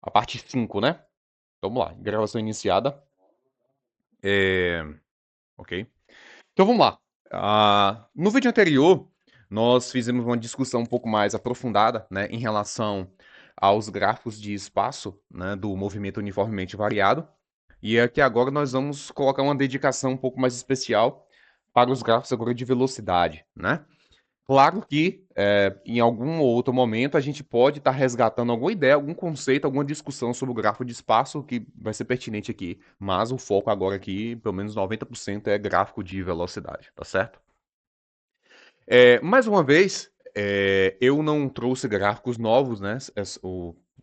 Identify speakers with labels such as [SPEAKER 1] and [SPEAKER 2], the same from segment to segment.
[SPEAKER 1] a parte 5, né? Vamos lá, gravação iniciada. Ok. Então vamos lá. No vídeo anterior, nós fizemos uma discussão um pouco mais aprofundada, né, em relação aos gráficos de espaço, né, do movimento uniformemente variado. E aqui agora nós vamos colocar uma dedicação um pouco mais especial para os gráficos agora de velocidade, né? Claro que em algum outro momento a gente pode estar resgatando alguma ideia, algum conceito, alguma discussão sobre o gráfico de espaço que vai ser pertinente aqui. Mas o foco agora aqui, pelo menos 90%, é gráfico de velocidade, tá certo? Mais uma vez, eu não trouxe gráficos novos, né?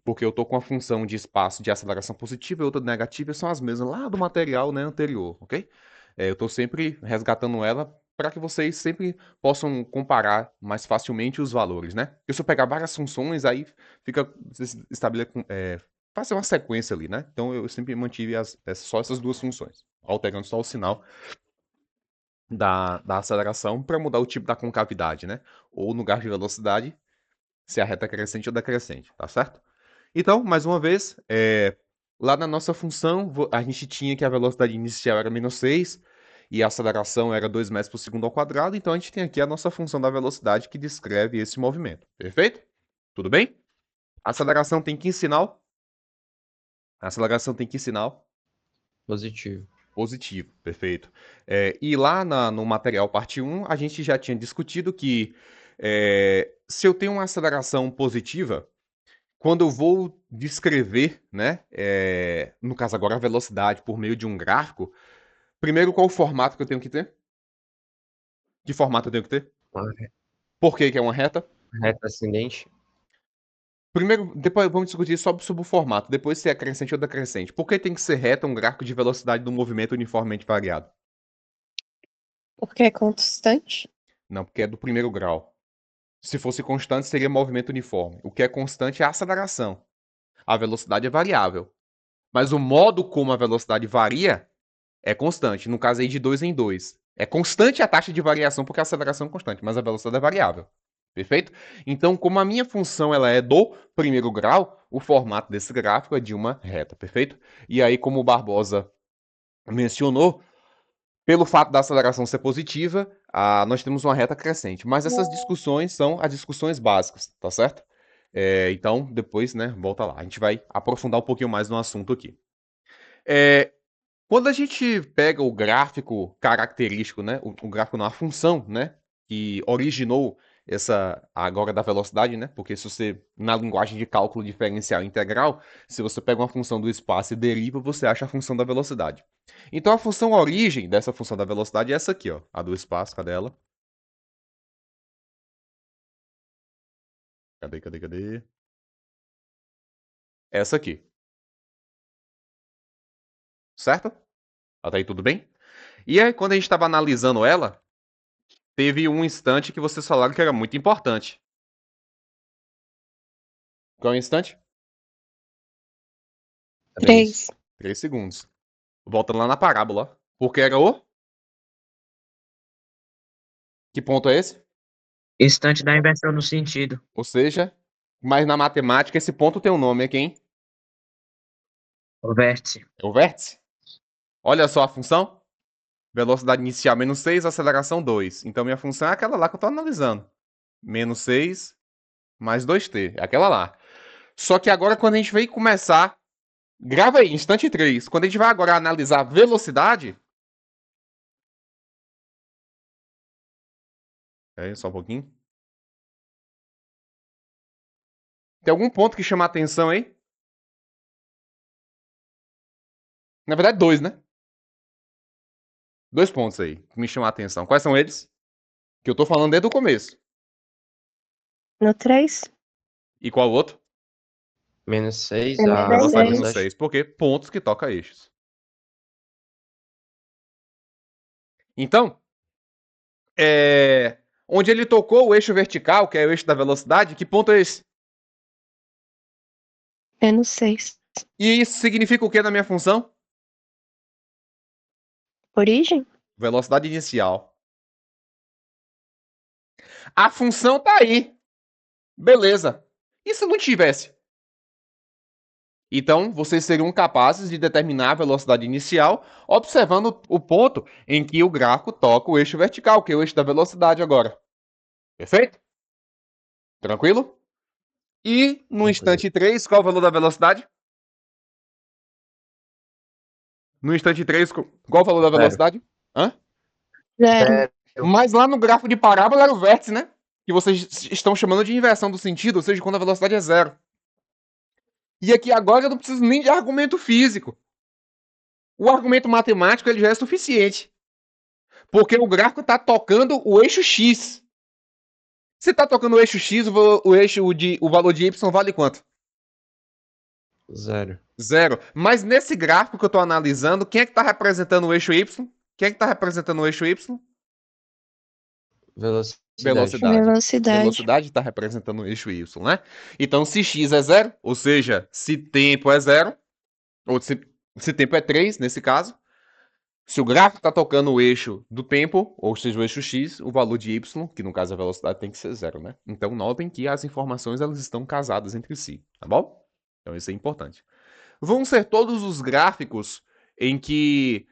[SPEAKER 1] Porque eu estou com a função de espaço de aceleração positiva e outra negativa, são as mesmas lá do material, né, anterior, ok? Eu estou sempre resgatando ela para que vocês sempre possam comparar mais facilmente os valores, né? Porque se eu pegar várias funções, aí fica fazer uma sequência ali, né? Então eu sempre mantive só essas duas funções, alterando só o sinal da aceleração para mudar o tipo da concavidade, né? Ou no lugar de velocidade, se a reta é crescente ou decrescente, tá certo? Então, mais uma vez, lá na nossa função, a gente tinha que a velocidade inicial era menos 6 e a aceleração era 2 metros por segundo ao quadrado, então a gente tem aqui a nossa função da velocidade que descreve esse movimento, perfeito? Tudo bem? A aceleração tem que sinal? A aceleração tem que sinal?
[SPEAKER 2] Positivo.
[SPEAKER 1] Positivo, perfeito. E lá no material parte 1, a gente já tinha discutido que se eu tenho uma aceleração positiva, quando eu vou descrever, né, no caso agora a velocidade por meio de um gráfico, primeiro qual o formato que eu tenho que ter? Que formato eu tenho que ter?
[SPEAKER 2] Uma
[SPEAKER 1] Por que que é uma reta?
[SPEAKER 2] reta ascendente.
[SPEAKER 1] Primeiro, depois vamos discutir só sobre o formato, depois se é crescente ou decrescente. Por que tem que ser reta um gráfico de velocidade do movimento uniformemente variado?
[SPEAKER 3] Porque é constante?
[SPEAKER 1] Não, porque é do primeiro grau. Se fosse constante, seria movimento uniforme. O que é constante é a aceleração. A velocidade é variável. Mas o modo como a velocidade varia é constante. No caso aí de 2 em 2. É constante a taxa de variação porque a aceleração é constante, mas a velocidade é variável. Perfeito? Então, como a minha função ela é do primeiro grau, o formato desse gráfico é de uma reta, perfeito? E aí, como o Barbosa mencionou, pelo fato da aceleração ser positiva, nós temos uma reta crescente. Mas essas discussões são as discussões básicas, tá certo? Então, depois, né, volta lá. A gente vai aprofundar um pouquinho mais no assunto aqui. Quando a gente pega o gráfico característico, né, o gráfico não, a função, né, que originou essa agora da velocidade, né, porque se você, na linguagem de cálculo diferencial integral, se você pega uma função do espaço e deriva, você acha a função da velocidade. Então a função origem dessa função da velocidade é essa aqui, ó, a do espaço, cadê ela? Cadê? Essa aqui, certo? Até aí tudo bem? E aí, quando a gente estava analisando ela, teve um instante que vocês falaram que era muito importante. Qual é o instante?
[SPEAKER 3] 3.
[SPEAKER 1] 3 segundos. Voltando lá na parábola. Porque era o? Que ponto é esse?
[SPEAKER 2] Instante da inversão do sentido.
[SPEAKER 1] Ou seja, mas na matemática esse ponto tem um nome, é quem?
[SPEAKER 2] O vértice.
[SPEAKER 1] É o vértice. Olha só a função. Velocidade inicial menos 6, aceleração 2. Então minha função é aquela lá que eu estou analisando. Menos 6 mais 2t. É aquela lá. Só que agora quando a gente vai começar... Grava aí, instante 3. Quando a gente vai agora analisar a velocidade... Só um pouquinho. Tem algum ponto que chama a atenção aí? Na verdade, dois, né? Dois pontos aí que me chamam a atenção. Quais são eles? Que eu tô falando desde o começo.
[SPEAKER 3] No 3?
[SPEAKER 1] E qual o outro?
[SPEAKER 2] Menos 6
[SPEAKER 3] Menos
[SPEAKER 1] A
[SPEAKER 2] a
[SPEAKER 1] velocidade menos
[SPEAKER 2] velocidade.
[SPEAKER 1] 6. Por quê? Pontos que toca eixos. Então, onde ele tocou o eixo vertical, que é o eixo da velocidade, que ponto é esse?
[SPEAKER 3] Menos 6.
[SPEAKER 1] E isso significa o que na minha função?
[SPEAKER 3] Origem?
[SPEAKER 1] Velocidade inicial. A função tá aí. Beleza. E se não tivesse? Então, vocês seriam capazes de determinar a velocidade inicial observando o ponto em que o gráfico toca o eixo vertical, que é o eixo da velocidade agora. Perfeito? Tranquilo? E no instante 3, qual é o valor da velocidade? No instante 3, qual é o valor da velocidade? Hã?
[SPEAKER 3] 0.
[SPEAKER 1] Mas lá no gráfico de parábola era o vértice, né? Que vocês estão chamando de inversão do sentido, ou seja, quando a velocidade é zero. E aqui agora eu não preciso nem de argumento físico. O argumento matemático ele já é suficiente. Porque o gráfico está tocando o eixo X. Se está tocando o eixo X, o valor de Y vale quanto?
[SPEAKER 2] 0.
[SPEAKER 1] Zero. Mas nesse gráfico que eu estou analisando, quem é que está representando o eixo Y? Quem é que está representando o eixo Y?
[SPEAKER 2] Velocidade.
[SPEAKER 1] Velocidade está representando o eixo Y, né? Então, se x é zero, ou seja, se tempo é zero, ou se tempo é 3, nesse caso, se o gráfico está tocando o eixo do tempo, ou seja, o eixo x, o valor de y, que no caso a velocidade tem que ser zero, né? Então, notem que as informações elas estão casadas entre si, tá bom? Então, isso é importante. Vão ser todos os gráficos em que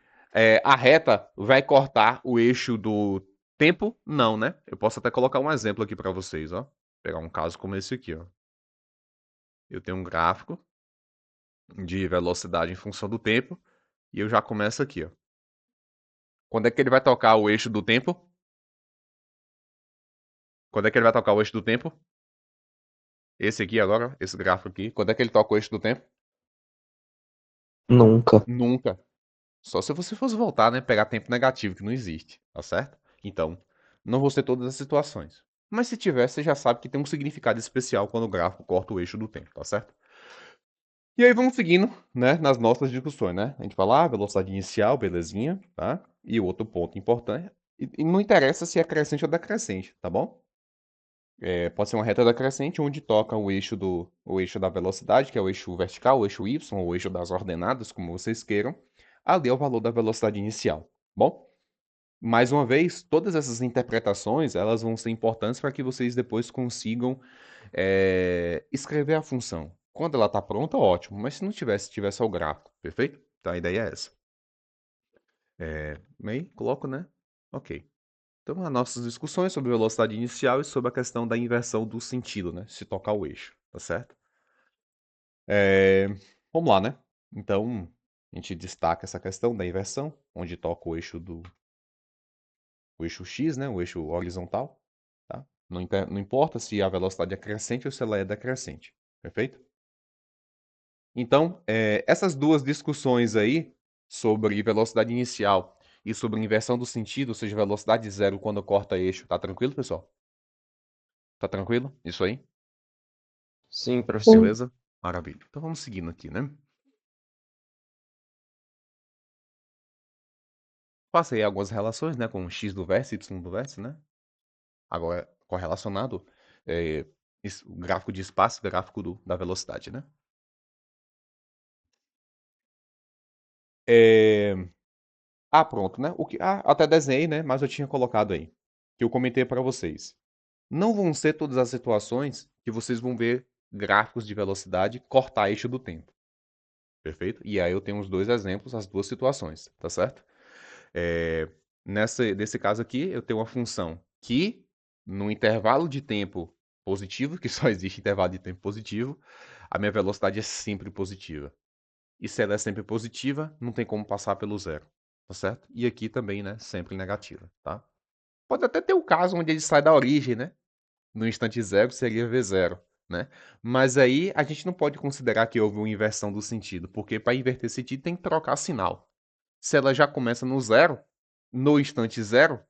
[SPEAKER 1] a reta vai cortar o eixo do tempo? Não, né? Eu posso até colocar um exemplo aqui para vocês, ó. Pegar um caso como esse aqui, ó. Eu tenho um gráfico de velocidade em função do tempo e eu já começo aqui, ó. Quando é que ele vai tocar o eixo do tempo? Quando é que ele vai tocar o eixo do tempo? Esse aqui agora, esse gráfico aqui. Quando é que ele toca o eixo do tempo?
[SPEAKER 2] Nunca.
[SPEAKER 1] Nunca. Só se você fosse voltar, né? Pegar tempo negativo, que não existe, tá certo? Então, não vou ter todas as situações. Mas se tiver, você já sabe que tem um significado especial quando o gráfico corta o eixo do tempo, tá certo? E aí vamos seguindo, né, nas nossas discussões, né? A gente fala, velocidade inicial, belezinha, tá? E o outro ponto importante, e não interessa se é crescente ou decrescente, tá bom? Pode ser uma reta decrescente onde toca o eixo da velocidade, que é o eixo vertical, o eixo Y, ou o eixo das ordenadas, como vocês queiram. Ali é o valor da velocidade inicial. Bom, mais uma vez, todas essas interpretações elas vão ser importantes para que vocês depois consigam escrever a função. Quando ela está pronta, ótimo. Mas se não tivesse, tivesse só o gráfico, perfeito? Então a ideia é essa. Aí, coloco, né? Ok. Então, as nossas discussões sobre velocidade inicial e sobre a questão da inversão do sentido, né? Se tocar o eixo, tá certo? Vamos lá, né? Então, a gente destaca essa questão da inversão, onde toca o eixo X, né? O eixo horizontal, tá? Não importa se a velocidade é crescente ou se ela é decrescente, perfeito? Então, essas duas discussões aí sobre velocidade inicial e sobre inversão do sentido, ou seja, velocidade zero quando corta eixo, tá tranquilo, pessoal? Tá tranquilo? Isso aí?
[SPEAKER 2] Sim, professor.
[SPEAKER 1] Beleza? Maravilha. Então vamos seguindo aqui, né? Passei algumas relações, né, com x do vértice e y do vértice, né? Agora, correlacionado, o gráfico de espaço e o gráfico da velocidade, né? Pronto, né? Até desenhei, né? Mas eu tinha colocado aí, que eu comentei para vocês. Não vão ser todas as situações que vocês vão ver gráficos de velocidade cortar eixo do tempo. Perfeito? E aí eu tenho os dois exemplos, as duas situações, tá certo? Nesse caso aqui, eu tenho uma função que, no intervalo de tempo positivo, que só existe intervalo de tempo positivo, a minha velocidade é sempre positiva. E se ela é sempre positiva, não tem como passar pelo zero, tá certo? E aqui também, né, sempre negativa, tá? Pode até ter o caso onde ele sai da origem, né? No instante zero seria V0, né? Mas aí a gente não pode considerar que houve uma inversão do sentido, porque para inverter sentido tem que trocar sinal. Se ela já começa no zero, no instante zero,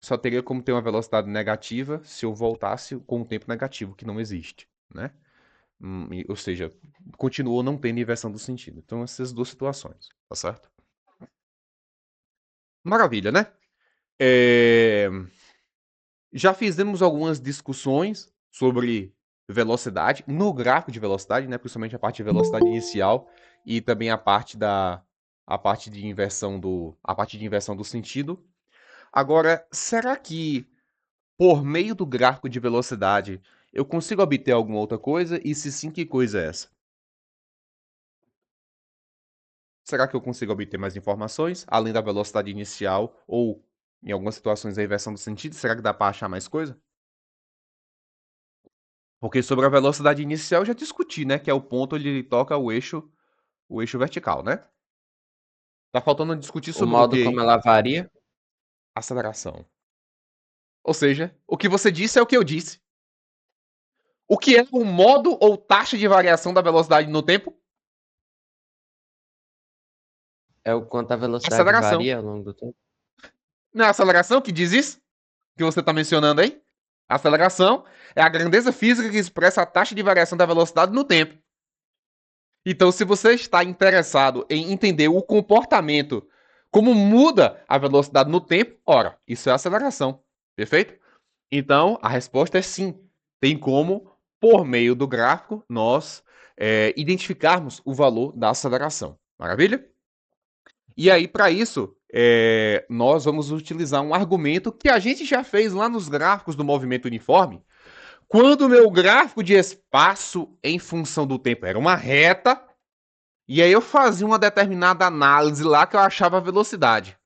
[SPEAKER 1] só teria como ter uma velocidade negativa se eu voltasse com um tempo negativo, que não existe, né? Ou seja, continuou não tendo inversão do sentido. Então, essas duas situações, tá certo? Maravilha, né? Já fizemos algumas discussões sobre velocidade, no gráfico de velocidade, né? Principalmente a parte de velocidade inicial e também a parte de inversão do sentido. Agora, será que por meio do gráfico de velocidade eu consigo obter alguma outra coisa? E se sim, que coisa é essa? será que eu consigo obter mais informações, além da velocidade inicial, ou, em algumas situações, a inversão do sentido? Será que dá para achar mais coisa? Porque sobre a velocidade inicial eu já discuti, né? Que é o ponto onde ele toca o eixo vertical, né? Tá faltando discutir
[SPEAKER 2] O
[SPEAKER 1] sobre o
[SPEAKER 2] modo
[SPEAKER 1] quê,
[SPEAKER 2] como
[SPEAKER 1] hein?
[SPEAKER 2] ela varia.
[SPEAKER 1] Aceleração. Ou seja, o que você disse é o que eu disse. O que é o modo ou taxa de variação da velocidade no tempo?
[SPEAKER 2] É o quanto a velocidade
[SPEAKER 1] Aceleração.
[SPEAKER 2] varia ao longo do tempo.
[SPEAKER 1] Não é a aceleração que diz isso? Que você está mencionando aí? A aceleração é a grandeza física que expressa a taxa de variação da velocidade no tempo. Então, se você está interessado em entender o comportamento, como muda a velocidade no tempo, ora, isso é aceleração. Perfeito? Então, a resposta é sim. Tem como, por meio do gráfico, nós identificarmos o valor da aceleração. Maravilha? E aí, para isso, nós vamos utilizar um argumento que a gente já fez lá nos gráficos do movimento uniforme. Quando o meu gráfico de espaço em função do tempo era uma reta, e aí eu fazia uma determinada análise lá que eu achava a velocidade.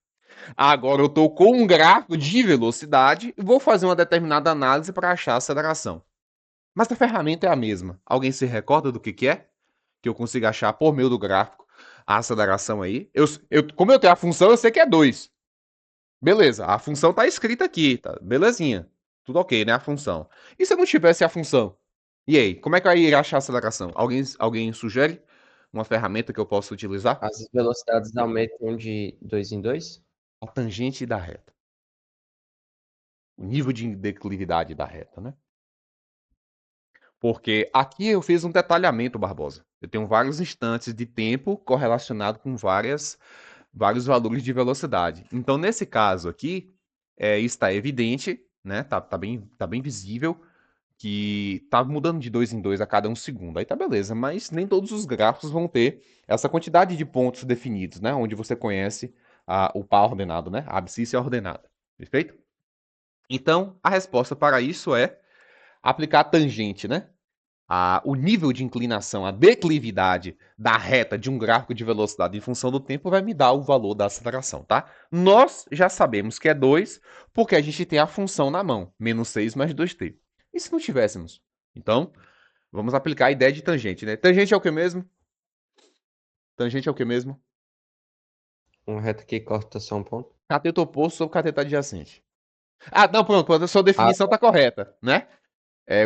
[SPEAKER 1] Agora eu estou com um gráfico de velocidade e vou fazer uma determinada análise para achar a aceleração. Mas a ferramenta é a mesma. Alguém se recorda do que é? Que eu consigo achar por meio do gráfico a aceleração aí. Como eu tenho a função, eu sei que é 2. Beleza, a função está escrita aqui, tá? Belezinha. Tudo ok, né? A função. E se eu não tivesse a função? E aí, como é que eu ia achar a aceleração? Alguém sugere uma ferramenta que eu possa utilizar?
[SPEAKER 2] As velocidades aumentam de 2 em 2.
[SPEAKER 1] A tangente da reta. O nível de declividade da reta, né? Porque aqui eu fiz um detalhamento, Barbosa. Eu tenho vários instantes de tempo correlacionado com vários valores de velocidade. Então, nesse caso aqui, está evidente, né? Tá bem visível que tá mudando de 2 em 2 a cada 1 segundo. Aí tá beleza, mas nem todos os gráficos vão ter essa quantidade de pontos definidos, né? Onde você conhece o par ordenado, né? A abscissa ordenada. Perfeito? Então, a resposta para isso é aplicar a tangente, né? O nível de inclinação, a declividade da reta de um gráfico de velocidade em função do tempo vai me dar o valor da aceleração, tá? Nós já sabemos que é 2, porque a gente tem a função na mão, menos 6 mais 2t. E se não tivéssemos? Então, vamos aplicar a ideia de tangente, né? Tangente é o que mesmo? Tangente é o que mesmo?
[SPEAKER 2] Uma reta que corta só um ponto.
[SPEAKER 1] Cateto oposto sobre cateto adjacente. Não, pronto, a sua
[SPEAKER 2] Ah,
[SPEAKER 1] definição está correta, né?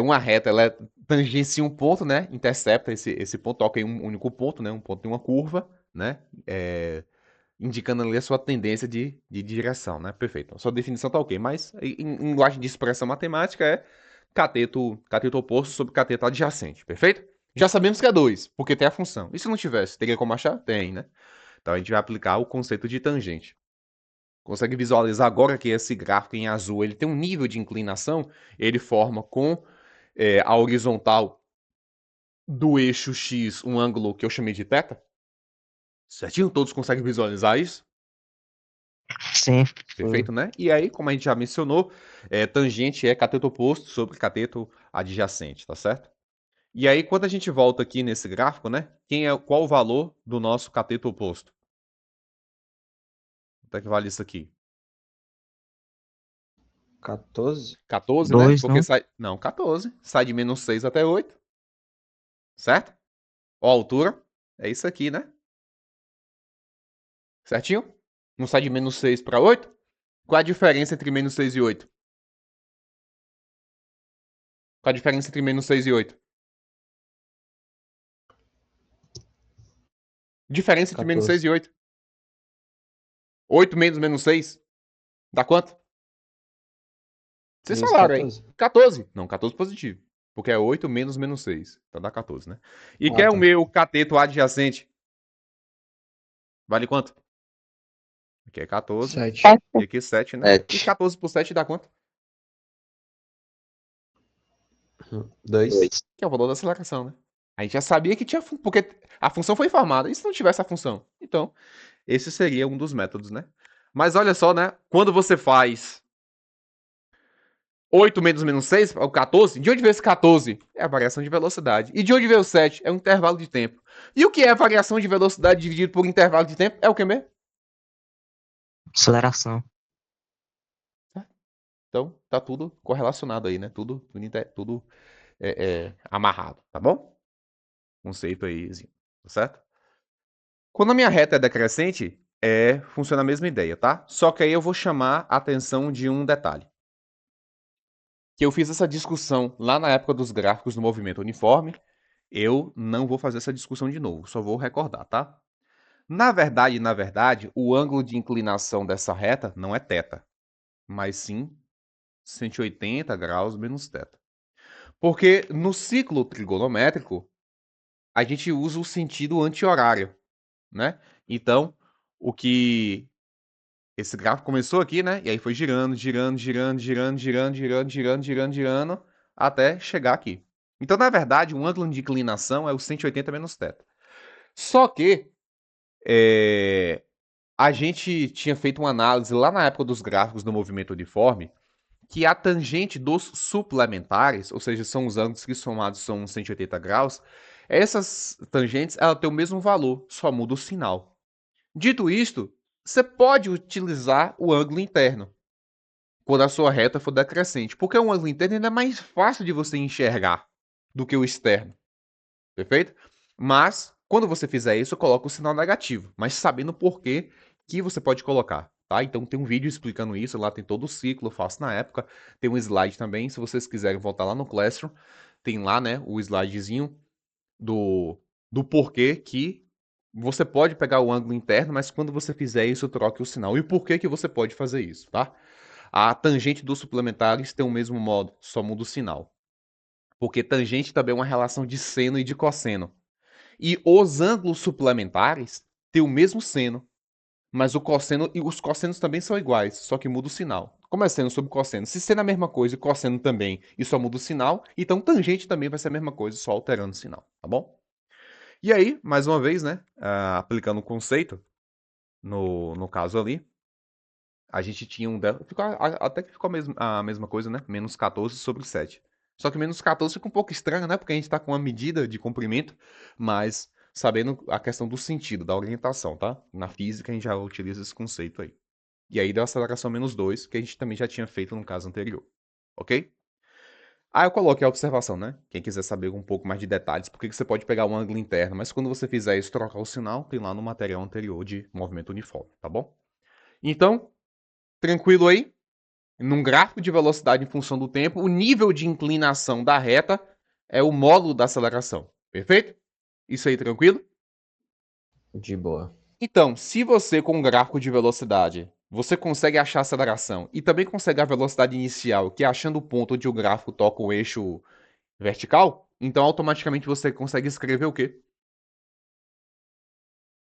[SPEAKER 1] Uma reta, ela tangencia um ponto, né? Intercepta esse ponto, toca em um único ponto, né? Um ponto em uma curva, né? Indicando ali a sua tendência de direção, né? Perfeito. A sua definição tá ok, mas em linguagem de expressão matemática é cateto oposto sobre cateto adjacente, perfeito? Já sabemos que é 2, porque tem a função. E se não tivesse, teria como achar? Tem, né? Então a gente vai aplicar o conceito de tangente. Consegue visualizar agora que esse gráfico em azul ele tem um nível de inclinação, ele forma com a horizontal do eixo X um ângulo que eu chamei de θ? Certinho? Todos conseguem visualizar isso?
[SPEAKER 3] Sim.
[SPEAKER 1] Perfeito, né? E aí, como a gente já mencionou, tangente é cateto oposto sobre cateto adjacente, tá certo? E aí, quando a gente volta aqui nesse gráfico, né? Qual o valor do nosso cateto oposto? Quanto é que vale isso aqui?
[SPEAKER 2] 14.
[SPEAKER 1] 14, né?
[SPEAKER 3] 2,
[SPEAKER 1] Porque
[SPEAKER 3] não?
[SPEAKER 1] sai. Não, 14. Sai de menos 6 até 8. Certo? Ó, a altura. É isso aqui, né? Certinho? Não sai de menos 6 para 8? Qual a diferença entre menos 6 e 8? Qual a diferença entre menos 6 e 8? Diferença entre menos 6
[SPEAKER 2] 14.
[SPEAKER 1] e 8. 8 menos menos 6. Dá quanto? Vocês
[SPEAKER 2] Menos
[SPEAKER 1] falaram aí.
[SPEAKER 2] 14.
[SPEAKER 1] 14. Não, 14 positivo. Porque é 8 menos menos 6. Então dá 14, né? E
[SPEAKER 2] Ah,
[SPEAKER 1] quer o
[SPEAKER 2] tá.
[SPEAKER 1] meu cateto adjacente? Vale quanto? Aqui é 14.
[SPEAKER 2] 7.
[SPEAKER 1] E aqui é 7, né? E
[SPEAKER 2] 7.
[SPEAKER 1] 14 por 7 dá quanto?
[SPEAKER 2] 2.
[SPEAKER 1] Que é o valor da aceleração, né? A gente já sabia que tinha. Porque a função foi informada. E se não tivesse a função? Então, esse seria um dos métodos, né? Mas olha só, né? Quando você faz 8 menos 6 é o 14. De onde veio esse 14? É a variação de velocidade. E de onde veio o 7? É o intervalo de tempo. E o que é a variação de velocidade dividido por intervalo de tempo? É o que mesmo?
[SPEAKER 3] Aceleração.
[SPEAKER 1] Então, tá tudo correlacionado aí, né? Tudo amarrado, tá bom? Conceito aí, tá certo? Quando a minha reta é decrescente, funciona a mesma ideia, tá? Só que aí eu vou chamar a atenção de um detalhe. Que eu fiz essa discussão lá na época dos gráficos do movimento uniforme. Eu não vou fazer essa discussão de novo, só vou recordar, tá? Na verdade, o ângulo de inclinação dessa reta não é θ, mas sim 180 graus menos θ. Porque no ciclo trigonométrico, a gente usa o sentido anti-horário, né? Então, o que esse gráfico começou aqui, né? E aí foi girando, girando, girando, girando, girando, girando, girando, girando, girando, até chegar aqui. Então, na verdade, um ângulo de inclinação é o 180 menos θ. Só que a gente tinha feito uma análise lá na época dos gráficos do movimento uniforme que a tangente dos suplementares, ou seja, são os ângulos que somados são 180 graus, essas tangentes ela tem o mesmo valor, só muda o sinal. Dito isto, você pode utilizar o ângulo interno quando a sua reta for decrescente, porque o ângulo interno ainda é mais fácil de você enxergar do que o externo, perfeito? Mas, quando você fizer isso, coloca o sinal negativo, mas sabendo por que você pode colocar, tá? Então tem um vídeo explicando isso, lá tem todo o ciclo, eu faço na época, tem um slide também, se vocês quiserem voltar lá no Classroom, tem lá, né, o slidezinho do porquê que você pode pegar o ângulo interno, mas quando você fizer isso, troque o sinal. E o porquê que você pode fazer isso, tá? A tangente dos suplementares tem o mesmo modo, só muda o sinal. Porque tangente também é uma relação de seno e de cosseno. E os ângulos suplementares têm o mesmo seno, mas o cosseno e os cossenos também são iguais, só que muda o sinal. Como é seno sobre cosseno? Se seno é a mesma coisa e cosseno também, e só muda o sinal, então tangente também vai ser a mesma coisa, só alterando o sinal, tá bom? E aí, mais uma vez, né, aplicando o conceito no caso ali, a gente tinha um delta, até que ficou a mesma coisa, né, menos 14 sobre 7. Só que menos 14 fica um pouco estranho, né, porque a gente está com uma medida de comprimento, mas sabendo a questão do sentido, da orientação, tá? Na física a gente já utiliza esse conceito aí. E aí deu aceleração menos 2, que a gente também já tinha feito no caso anterior, ok? Eu coloquei a observação, né? Quem quiser saber um pouco mais de detalhes, porque você pode pegar um ângulo interno, mas quando você fizer isso, trocar o sinal, tem lá no material anterior de movimento uniforme, tá bom? Então, tranquilo aí? Num gráfico de velocidade em função do tempo, o nível de inclinação da reta é o módulo da aceleração, perfeito? Isso aí, tranquilo?
[SPEAKER 2] De boa.
[SPEAKER 1] Então, se você com um gráfico de velocidade, você consegue achar a aceleração e também consegue a velocidade inicial, que é achando o ponto onde o gráfico toca o eixo vertical, então automaticamente você consegue escrever o quê?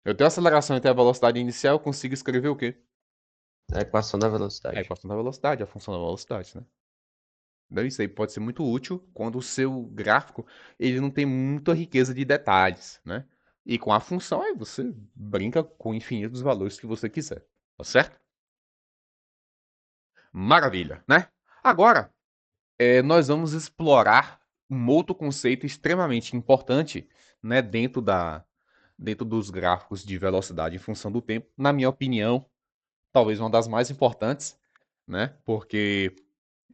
[SPEAKER 1] Eu tenho a aceleração e tenho a velocidade inicial, eu consigo escrever o quê?
[SPEAKER 2] A equação da
[SPEAKER 1] É a
[SPEAKER 2] velocidade.
[SPEAKER 1] equação da velocidade, a função da velocidade, né? Então isso aí pode ser muito útil quando o seu gráfico ele não tem muita riqueza de detalhes, né? E com a função aí você brinca com o infinito dos valores que você quiser, tá certo? Maravilha, né? Agora, nós vamos explorar um outro conceito extremamente importante, né, dentro dos gráficos de velocidade em função do tempo. Na minha opinião, talvez uma das mais importantes, né? Porque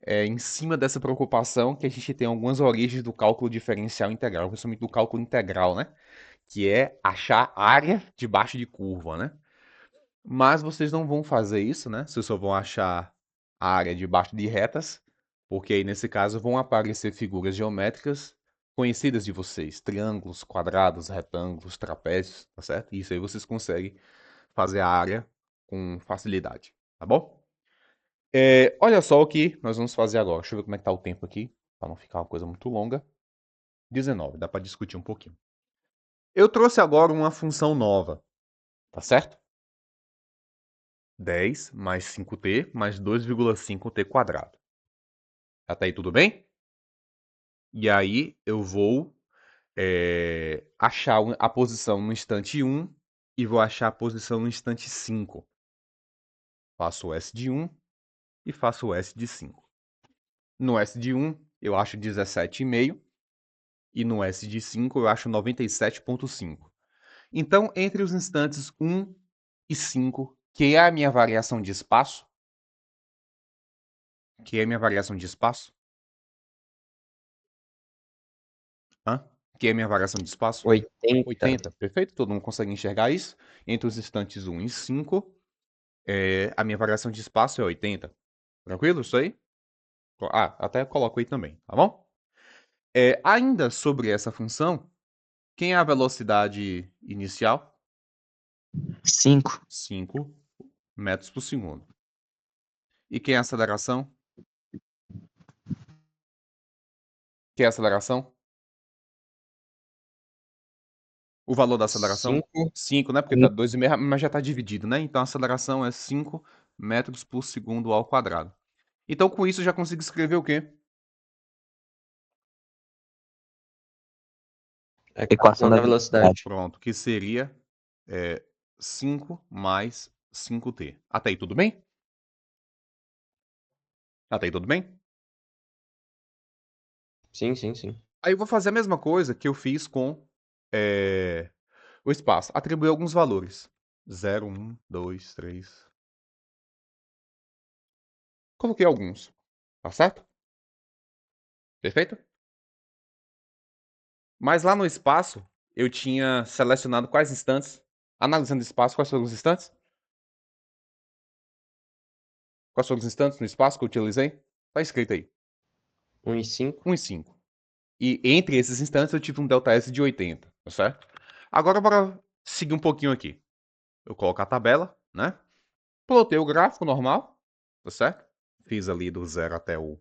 [SPEAKER 1] é em cima dessa preocupação que a gente tem algumas origens do cálculo diferencial integral, principalmente do cálculo integral, né? Que é achar área debaixo de curva, né? Mas vocês não vão fazer isso, né? Vocês só vão achar a área debaixo de retas, porque aí nesse caso vão aparecer figuras geométricas conhecidas de vocês, triângulos, quadrados, retângulos, trapézios, tá certo? Isso aí vocês conseguem fazer a área com facilidade, tá bom? Olha só o que nós vamos fazer agora. Deixa eu ver como é que tá o tempo aqui, para não ficar uma coisa muito longa. 19, dá para discutir um pouquinho. Eu trouxe agora uma função nova, tá certo? 10 mais 5t mais 2,5t quadrado. Até aí tudo bem? E aí eu vou achar a posição no instante 1 e vou achar a posição no instante 5. Faço o S de 1 e faço o S de 5. No S de 1, eu acho 17,5. E no S de 5, eu acho 97,5. Então, entre os instantes 1 e 5, que é a minha variação de espaço, Que é a minha variação de espaço?
[SPEAKER 2] 80.
[SPEAKER 1] 80, perfeito? Todo mundo consegue enxergar isso? Entre os instantes 1 e 5, a minha variação de espaço é 80. Tranquilo isso aí? Até coloco aí também, tá bom? Ainda sobre essa função, quem é a velocidade inicial?
[SPEAKER 3] 5.
[SPEAKER 1] 5 metros por segundo. E quem é a aceleração? Quem é a aceleração? O valor da aceleração?
[SPEAKER 2] 5.
[SPEAKER 1] 5, né? Porque tá 2,5, mas já está dividido, né? Então a aceleração é 5 metros por segundo ao quadrado. Então com isso eu já consigo escrever o quê?
[SPEAKER 3] Equação da velocidade.
[SPEAKER 1] Pronto, que seria 5 mais 5t. Até aí tudo bem? Até aí tudo bem?
[SPEAKER 2] Sim, sim, sim.
[SPEAKER 1] Aí eu vou fazer a mesma coisa que eu fiz com o espaço. Atribuir alguns valores. 0, 1, 2, 3. Coloquei alguns. Tá certo? Perfeito? Mas lá no espaço, eu tinha selecionado quais instantes. Analisando o espaço, quais foram os instantes? Quais foram os instantes no espaço que eu utilizei? Tá escrito aí.
[SPEAKER 2] 1 e 5.
[SPEAKER 1] 1 e 5. E entre esses instantes eu tive um ΔS de 80, tá certo? Agora bora seguir um pouquinho aqui. Eu coloco a tabela, né? Plotei o gráfico normal, tá certo? Fiz ali do 0 até o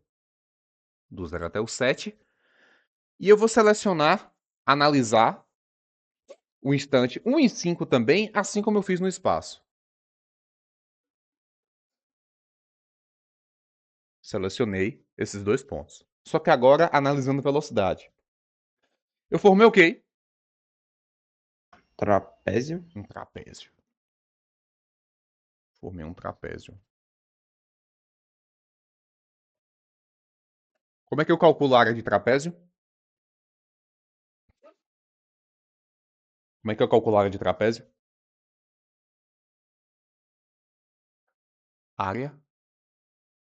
[SPEAKER 1] 7. E eu vou selecionar, analisar o instante 1 e 5 também, assim como eu fiz no espaço. Selecionei esses dois pontos. Só que agora analisando velocidade. Eu formei o quê?
[SPEAKER 2] Trapézio.
[SPEAKER 1] Um trapézio. Formei um trapézio. Como é que eu calculo a área de trapézio? Como é que eu calculo a área de trapézio? Área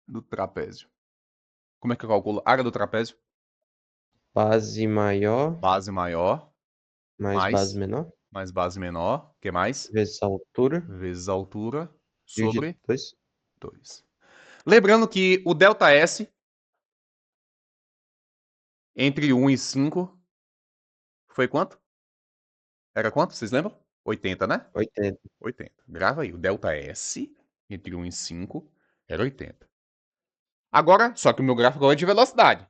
[SPEAKER 1] do trapézio. Como é que eu calculo a área do trapézio?
[SPEAKER 2] Base maior.
[SPEAKER 1] Base maior
[SPEAKER 2] Mais base menor.
[SPEAKER 1] mais base menor. O que mais?
[SPEAKER 2] Vezes a altura.
[SPEAKER 1] Vezes a altura
[SPEAKER 2] Dividido
[SPEAKER 1] sobre
[SPEAKER 2] por 2.
[SPEAKER 1] 2. Lembrando que o ΔS entre 1 e 5 foi quanto? Era quanto? Vocês lembram? 80, né?
[SPEAKER 2] 80.
[SPEAKER 1] 80. Grava aí. O ΔS entre 1 e 5 era 80. Agora, só que o meu gráfico agora é de velocidade.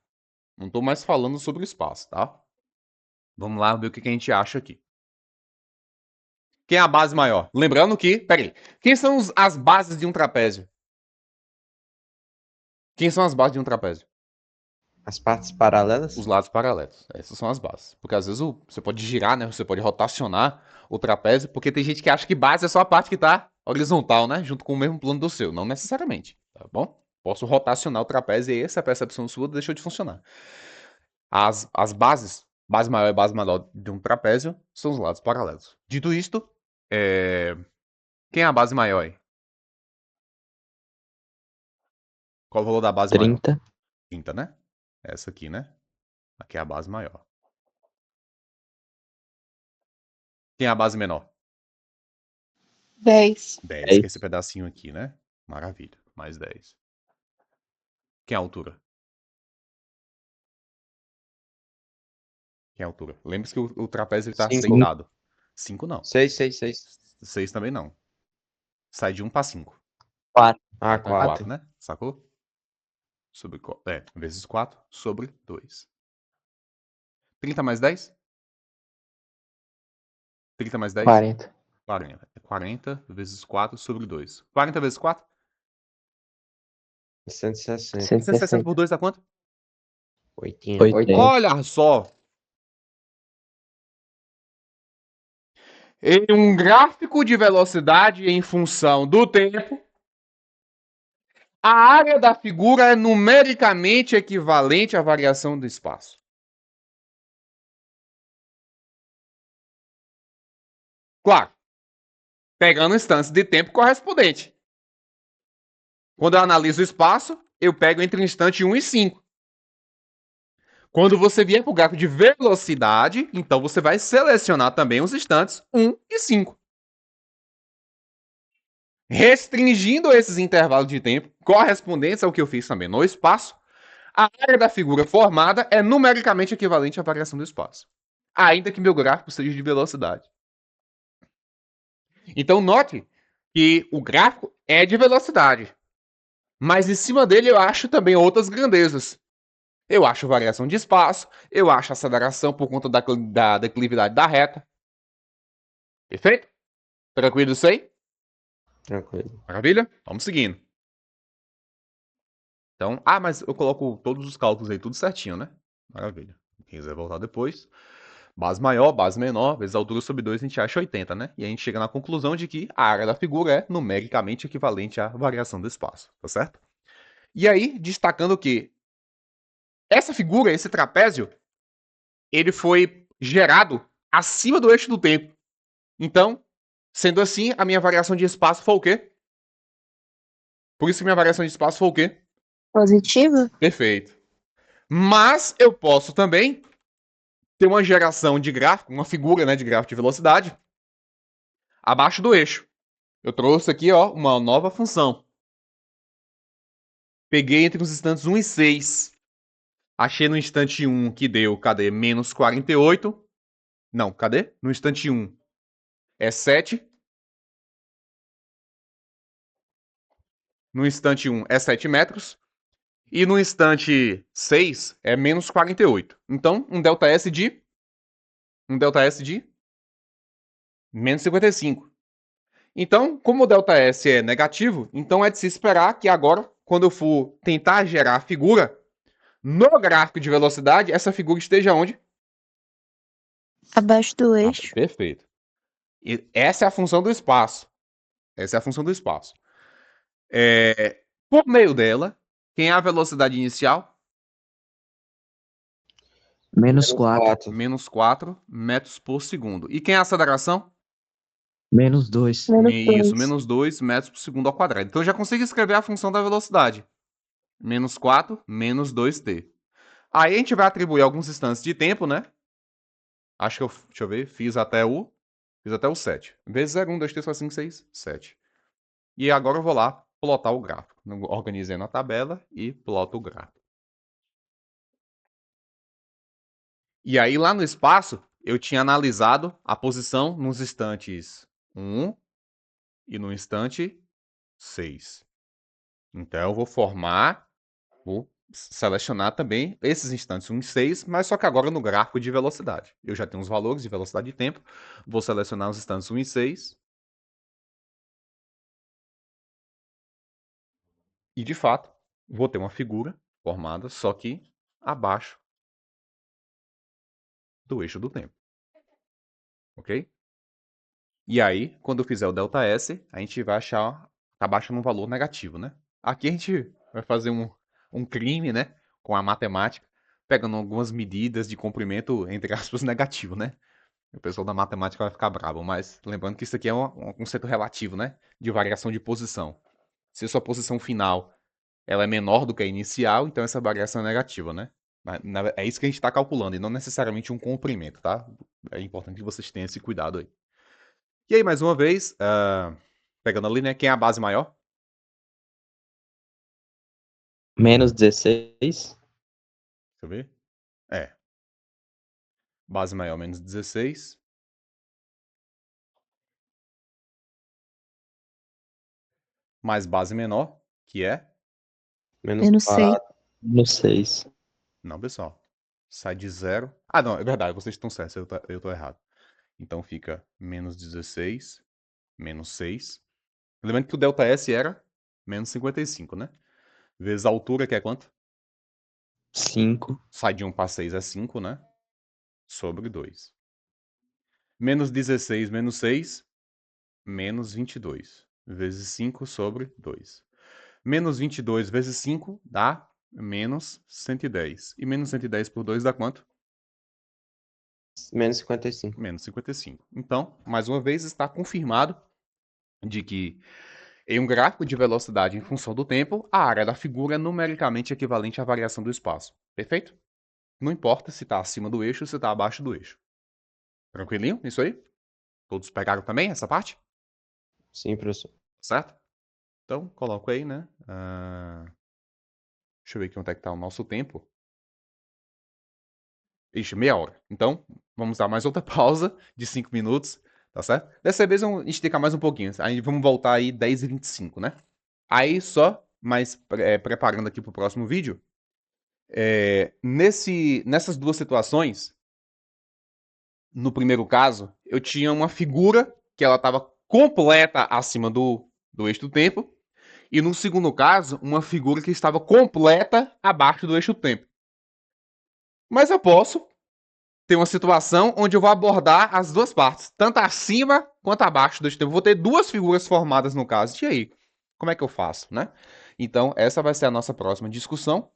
[SPEAKER 1] Não estou mais falando sobre o espaço, tá? Vamos lá ver o que a gente acha aqui. Quem é a base maior? Lembrando que, peraí, quem são as bases de um trapézio? Quem são as bases de um trapézio?
[SPEAKER 2] As partes paralelas.
[SPEAKER 1] Os lados paralelos. Essas são as bases. Porque às vezes você pode girar, né? Você pode rotacionar o trapézio, porque tem gente que acha que base é só a parte que está horizontal, né? Junto com o mesmo plano do seu. Não necessariamente, tá bom? Posso rotacionar o trapézio e essa percepção sua deixou de funcionar. As bases, base maior e base menor de um trapézio, são os lados paralelos. Dito isto, quem é a base maior aí? Qual o valor da base maior?
[SPEAKER 3] 30.
[SPEAKER 1] 30, né? Essa aqui, né? Aqui é a base maior. Quem é a base menor?
[SPEAKER 4] 10.
[SPEAKER 1] 10, que é esse pedacinho aqui, né? Maravilha. Mais 10. Quem é a altura? Quem é a altura? Lembre-se que o trapézio está
[SPEAKER 2] 5.
[SPEAKER 1] sentado. 5 não.
[SPEAKER 2] 6, 6, 6.
[SPEAKER 1] 6 também não. Sai de 1 para 5.
[SPEAKER 3] 4.
[SPEAKER 2] Ah,
[SPEAKER 1] 4,
[SPEAKER 2] 4.
[SPEAKER 1] né? Sacou? Vezes 4 sobre 2. 30 mais 10? 30 mais 10?
[SPEAKER 3] 40.
[SPEAKER 1] 40. 40 vezes 4 sobre 2. 40 vezes 4?
[SPEAKER 2] 160.
[SPEAKER 1] 160 por 2 dá quanto?
[SPEAKER 2] 80.
[SPEAKER 3] 80.
[SPEAKER 1] Olha só! Em um gráfico de velocidade em função do tempo, A área da figura é numericamente equivalente à variação do espaço. Claro, pegando instância de tempo correspondente. Quando eu analiso o espaço, eu pego entre o instante 1 e 5. Quando você vier para o gráfico de velocidade, então você vai selecionar também os instantes 1 e 5. Restringindo esses intervalos de tempo correspondentes ao que eu fiz também no espaço, a área da figura formada é numericamente equivalente à variação do espaço, ainda que meu gráfico seja de velocidade. Então note que o gráfico é de velocidade, mas em cima dele eu acho também outras grandezas. Eu acho variação de espaço, eu acho aceleração por conta da declividade da reta. Perfeito? Tranquilo isso aí?
[SPEAKER 2] Tranquilo.
[SPEAKER 1] Maravilha? Vamos seguindo. Então, mas eu coloco todos os cálculos aí, tudo certinho, né? Maravilha. Quem quiser voltar depois. Base maior, base menor, vezes a altura sobre 2, a gente acha 80, né? E a gente chega na conclusão de que a área da figura é numericamente equivalente à variação do espaço, tá certo? E aí, destacando que essa figura, esse trapézio, ele foi gerado acima do eixo do tempo. Então, sendo assim, a minha variação de espaço foi o quê? Por isso que minha variação de espaço foi o quê?
[SPEAKER 4] Positiva?
[SPEAKER 1] Perfeito. Mas eu posso também ter uma geração de gráfico, uma figura, né, de gráfico de velocidade abaixo do eixo. Eu trouxe aqui, ó, uma nova função. Peguei entre os instantes 1 e 6. Achei no instante 1 que deu, cadê? Menos 48. Não, cadê? No instante 1 é 7. No instante 1 é 7 metros. E no instante 6 é menos 48. Então, um ΔS de menos 55. Então, como o ΔS é negativo, então é de se esperar que agora, quando eu for tentar gerar a figura, no gráfico de velocidade, essa figura esteja onde?
[SPEAKER 4] Abaixo do eixo.
[SPEAKER 1] Perfeito. E essa é a função do espaço. Essa é a função do espaço. Por meio dela, quem é a velocidade inicial?
[SPEAKER 3] Menos 4.
[SPEAKER 1] Menos 4 metros por segundo. E quem é a aceleração?
[SPEAKER 3] Menos 2.
[SPEAKER 1] Isso, menos 2 metros por segundo ao quadrado. Então eu já consigo escrever a função da velocidade. Menos 4, menos 2t. Aí a gente vai atribuir alguns instantes de tempo, né? Acho que deixa eu ver, fiz até o 7. Vezes 0, 1, 2, 3, 4, 5, 6, 7. E agora eu vou lá plotar o gráfico. Organizei na tabela e ploto o gráfico. E aí lá no espaço, eu tinha analisado a posição nos instantes 1 e no instante 6. Então eu vou selecionar também esses instantes 1 e 6, mas só que agora no gráfico de velocidade. Eu já tenho os valores de velocidade de tempo, vou selecionar os instantes 1 e 6. E de fato, vou ter uma figura formada, só que abaixo do eixo do tempo. Ok? E aí, quando eu fizer o ΔS, a gente vai achar, abaixo num valor negativo, né? Aqui a gente vai fazer um crime, né? Com a matemática, pegando algumas medidas de comprimento, entre aspas, negativo, né? O pessoal da matemática vai ficar bravo, mas lembrando que isso aqui é um conceito relativo, né? De variação de posição. Se a sua posição final ela é menor do que a inicial, então essa variação é negativa, né? É isso que a gente está calculando, e não necessariamente um comprimento, tá? É importante que vocês tenham esse cuidado aí. E aí, mais uma vez, pegando ali, né? Quem é a base maior?
[SPEAKER 2] Menos 16.
[SPEAKER 1] Deixa eu ver. Base maior, menos 16. Mais base menor, que é?
[SPEAKER 2] Menos
[SPEAKER 4] Eu não sei.
[SPEAKER 2] 4. Menos 6.
[SPEAKER 1] Não, pessoal. Sai de 0. Ah, não, é verdade, vocês estão certos, eu tô errado. Então fica menos 16, menos 6. Lembrando que o ΔS era menos 55, né? Vezes a altura, que é quanto?
[SPEAKER 2] 5.
[SPEAKER 1] Sai de 1 para 6 é 5, né? Sobre 2. Menos 16 menos 6, menos 22. Vezes 5 sobre 2. Menos 22 vezes 5 dá menos 110. E menos 110 por 2 dá quanto?
[SPEAKER 2] Menos 55.
[SPEAKER 1] Menos 55. Então, mais uma vez, está confirmado de que em um gráfico de velocidade em função do tempo, a área da figura é numericamente equivalente à variação do espaço. Perfeito? Não importa se está acima do eixo ou se está abaixo do eixo. Tranquilinho? Isso aí? Todos pegaram também essa parte?
[SPEAKER 2] Sim, professor.
[SPEAKER 1] Certo? Então, coloco aí, né? Deixa eu ver aqui onde é que está o nosso tempo. Ixi, meia hora. Então, vamos dar mais outra pausa de 5 minutos, tá certo? Dessa vez vamos esticar mais um pouquinho. Aí vamos voltar aí 10h25, né? Aí só, mais preparando aqui para o próximo vídeo, nessas duas situações, no primeiro caso, eu tinha uma figura que ela estava completa acima do eixo do tempo, e no segundo caso, uma figura que estava completa abaixo do eixo do tempo. Mas eu posso ter uma situação onde eu vou abordar as duas partes, tanto acima quanto abaixo do eixo do tempo. Vou ter duas figuras formadas no caso. E aí? Como é que eu faço, né? Então, essa vai ser a nossa próxima discussão.